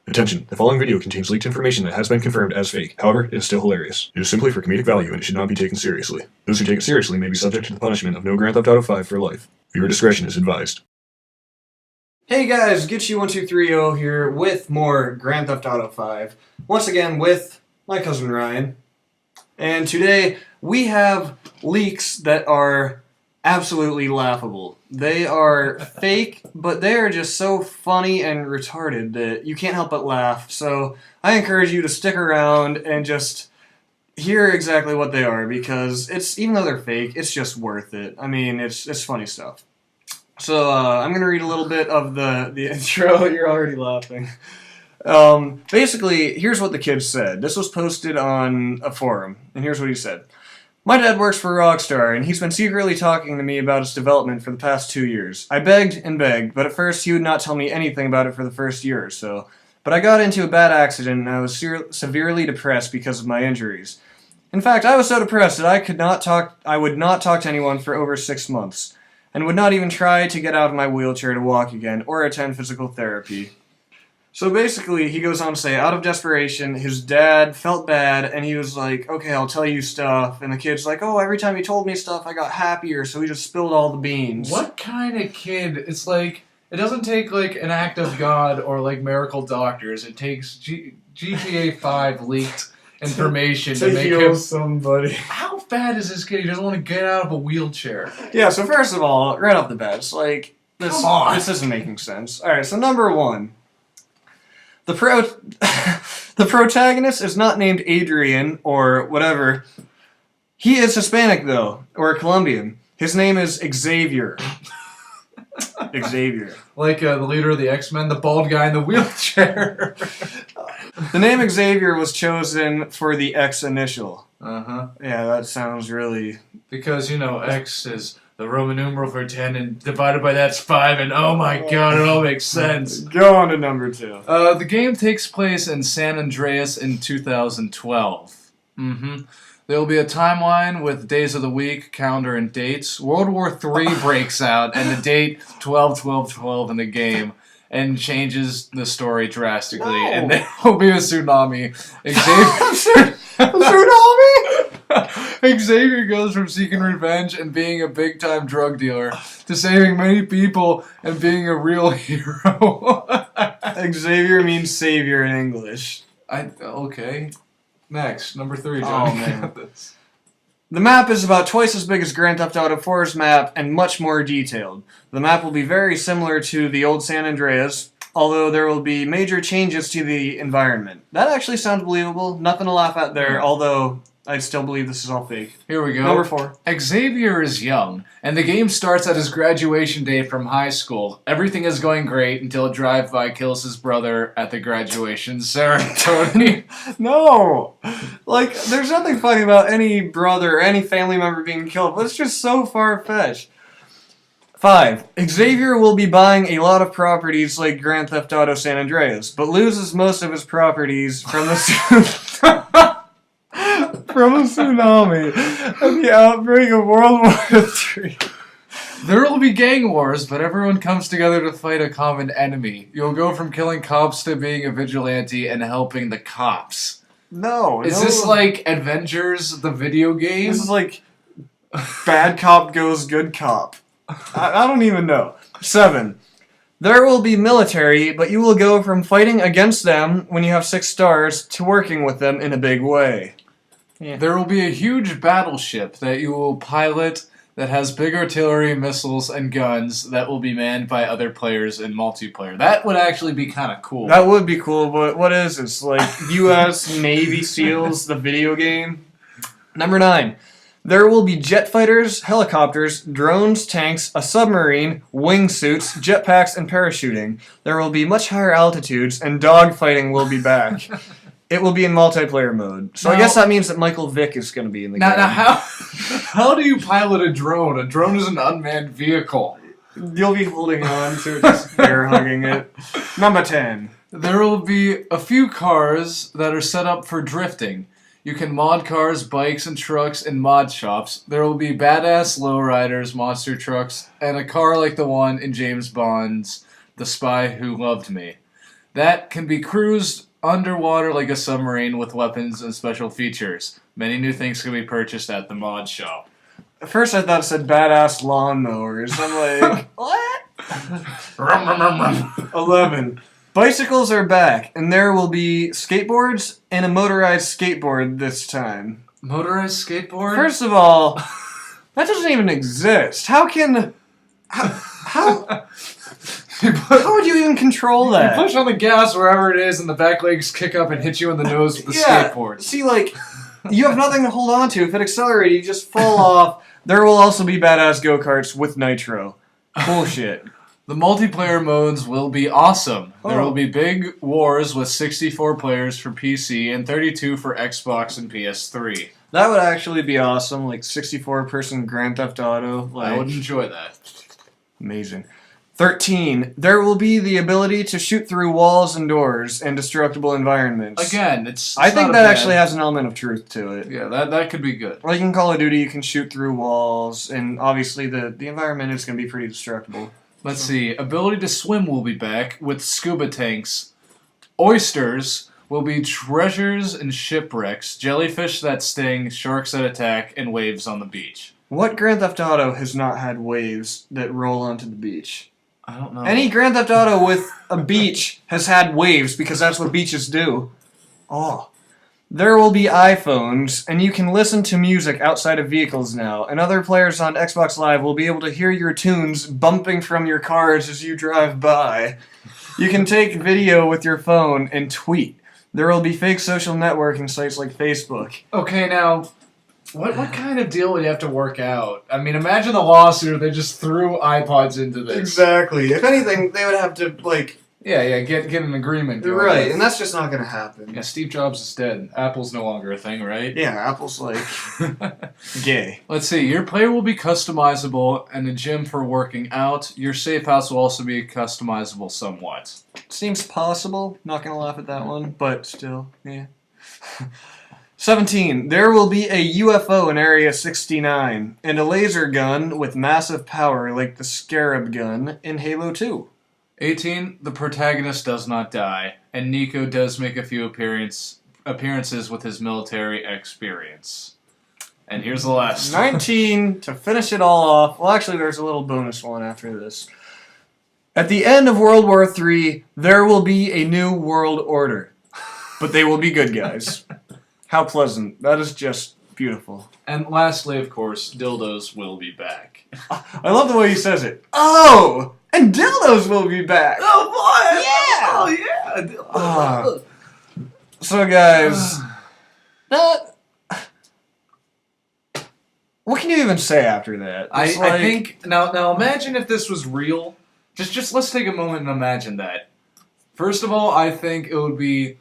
Attention, the following video contains leaked information that has been confirmed as fake. However, it is still hilarious. It is simply for comedic value and it should not be taken seriously. Those who take it seriously may be subject to the punishment of no Grand Theft Auto 5 for life. Viewer discretion is advised. Hey guys, Get1230 here with more Grand Theft Auto 5. Once again with my cousin Ryan. And today we have leaks that are absolutely laughable. They are fake, but they are just so funny and retarded that you can't help but laugh. So I encourage you to stick around and just hear exactly what they are, because even though they're fake, it's just worth it. I mean, it's funny stuff. So I'm going to read a little bit of the intro. You're already laughing. Basically, here's what the kid said. This was posted on a forum, and here's what he said. My dad works for Rockstar, and he's been secretly talking to me about its development for the past 2 years. I begged and begged, but at first he would not tell me anything about it for the first year or so. But I got into a bad accident, and I was severely depressed because of my injuries. In fact, I was so depressed that I would not talk to anyone for over 6 months, and would not even try to get out of my wheelchair to walk again, or attend physical therapy. So basically, he goes on to say, out of desperation, his dad felt bad, and he was like, okay, I'll tell you stuff. And the kid's like, oh, every time he told me stuff, I got happier, so he just spilled all the beans. What kind of kid? It's like, it doesn't take, like, an act of God or, like, miracle doctors. It takes GTA 5 leaked information to make him somebody. How bad is this kid? He doesn't want to get out of a wheelchair. Yeah, so first of all, right off the bat, it's like, Come on. This isn't making sense. Alright, so number one. The protagonist is not named Adrian or whatever. He is Hispanic, though, or Colombian. His name is Xavier. Xavier. Like the leader of the X-Men, the bald guy in the wheelchair. The name Xavier was chosen for the X initial. Uh-huh. Yeah, that sounds really... Because, you know, X is the Roman numeral for 10, and divided by that's 5, and oh my god, it all makes sense. Go on to number 2. The game takes place in San Andreas in 2012. There will be a timeline with days of the week, calendar, and dates. World War III breaks out, and the date 12-12-12 in the game, and changes the story drastically. No. And there will be a tsunami. Xavier... Tsunami? Xavier goes from seeking revenge and being a big-time drug dealer to saving many people and being a real hero. Xavier means savior in English. Okay. Next, number 3, John. Oh, man. The map is about twice as big as Grand Theft Auto 4's map and much more detailed. The map will be very similar to the old San Andreas, although there will be major changes to the environment. That actually sounds believable. Nothing to laugh at there, although I still believe this is all fake. Here we go. Number 4. Xavier is young, and the game starts at his graduation day from high school. Everything is going great until a drive-by kills his brother at the graduation ceremony. No! Like, there's nothing funny about any brother or any family member being killed, but it's just so far-fetched. 5. Xavier will be buying a lot of properties like Grand Theft Auto San Andreas, but loses most of his properties from the from a tsunami and the outbreak of World War III. There will be gang wars, but everyone comes together to fight a common enemy. You'll go from killing cops to being a vigilante and helping the cops. No. Is this like Avengers, the video game? This is like bad cop goes good cop. I don't even know. 7. There will be military, but you will go from fighting against them when you have 6 stars to working with them in a big way. Yeah. There will be a huge battleship that you will pilot that has big artillery, missiles, and guns that will be manned by other players in multiplayer. That would actually be kind of cool. That would be cool, but what is this? Like U.S. Navy SEALs, the video game? Number 9. There will be jet fighters, helicopters, drones, tanks, a submarine, wingsuits, jetpacks, and parachuting. There will be much higher altitudes, and dogfighting will be back. It will be in multiplayer mode. So I guess that means that Michael Vick is going to be in the game. Now, how do you pilot a drone? A drone is an unmanned vehicle. You'll be holding on to it, just air hugging it. Number 10. There will be a few cars that are set up for drifting. You can mod cars, bikes, and trucks in mod shops. There will be badass lowriders, monster trucks, and a car like the one in James Bond's The Spy Who Loved Me. that can be cruised underwater like a submarine with weapons and special features. Many new things can be purchased at the mod shop. At first I thought it said badass lawnmowers. I'm like, what? 11. Bicycles are back, and there will be skateboards and a motorized skateboard this time. Motorized skateboard? First of all, that doesn't even exist. How would you even control that? You push on the gas wherever it is, and the back legs kick up and hit you in the nose with the skateboard. See, like, you have nothing to hold on to. If it accelerates, you just fall off. There will also be badass go-karts with nitro. Bullshit. The multiplayer modes will be awesome. There will be big wars with 64 players for PC and 32 for Xbox and PS3. That would actually be awesome, like 64-person Grand Theft Auto. Like, I would enjoy that. Amazing. 13. There will be the ability to shoot through walls and doors and destructible environments. Again, I think that actually has an element of truth to it. Yeah, that could be good. Like in Call of Duty, you can shoot through walls, and obviously the environment is going to be pretty destructible. Let's see. Ability to swim will be back with scuba tanks. Oysters will be treasures and shipwrecks, jellyfish that sting, sharks that attack, and waves on the beach. What Grand Theft Auto has not had waves that roll onto the beach? I don't know. Any Grand Theft Auto with a beach has had waves because that's what beaches do. Oh. There will be iPhones, and you can listen to music outside of vehicles now, and other players on Xbox Live will be able to hear your tunes bumping from your cars as you drive by. You can take video with your phone and tweet. There will be fake social networking sites like Facebook. Okay, now, what kind of deal would you have to work out? I mean, imagine the lawsuit if they just threw iPods into this. Exactly. If anything, they would have to, like... Yeah, get an agreement going. Right, and that's just not going to happen. Yeah, Steve Jobs is dead. Apple's no longer a thing, right? Yeah, Apple's, like, gay. Let's see. Your player will be customizable and a gym for working out. Your safe house will also be customizable somewhat. Seems possible. Not going to laugh at that one, but still, yeah. 17. There will be a UFO in Area 69 and a laser gun with massive power like the Scarab gun in Halo 2. 18. The protagonist does not die, and Nico does make a few appearances with his military experience. And here's the last. 19. To finish it all off. Well, actually, there's a little bonus one after this. At the end of World War III, there will be a new world order. But they will be good guys. How pleasant. That is just beautiful. And lastly, of course, dildos will be back. I love the way he says it. Oh! And dildos will be back! Oh, boy! Yeah! Oh, yeah! So, guys, that... What can you even say after that? I It's like- think... Now imagine if this was real. Just let's take a moment and imagine that. First of all, I think it would be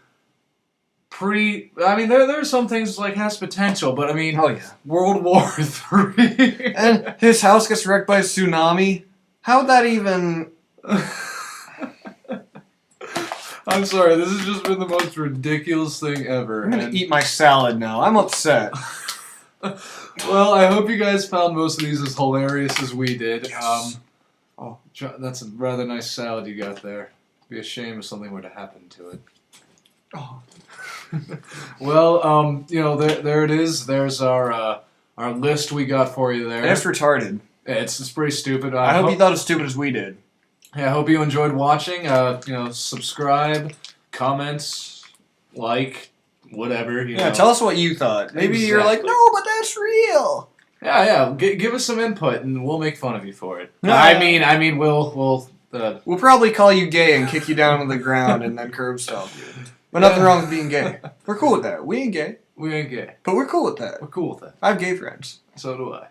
pretty... I mean, there are some things like has potential, but I mean... Oh, yeah. World War III. And his house gets wrecked by a tsunami. How would that even... I'm sorry, this has just been the most ridiculous thing ever. I'm gonna eat my salad now. I'm upset. Well, I hope you guys found most of these as hilarious as we did. Yes. That's a rather nice salad you got there. It'd be a shame if something were to happen to it. Oh. Well, there it is. There's our list we got for you there. That's retarded. It's pretty stupid. I hope you thought as stupid as we did. Yeah, I hope you enjoyed watching. Subscribe, comments, like, whatever. You know. Tell us what you thought. Maybe you're like, Exactly. no, but that's real. Yeah. Give us some input, and we'll make fun of you for it. No, I mean, we'll. We'll probably call you gay and kick you down on the ground and then curb stomp you. But nothing wrong with being gay. We're cool with that. We ain't gay, We ain't gay. but we're cool with that. We're cool with that. I have gay friends. So do I.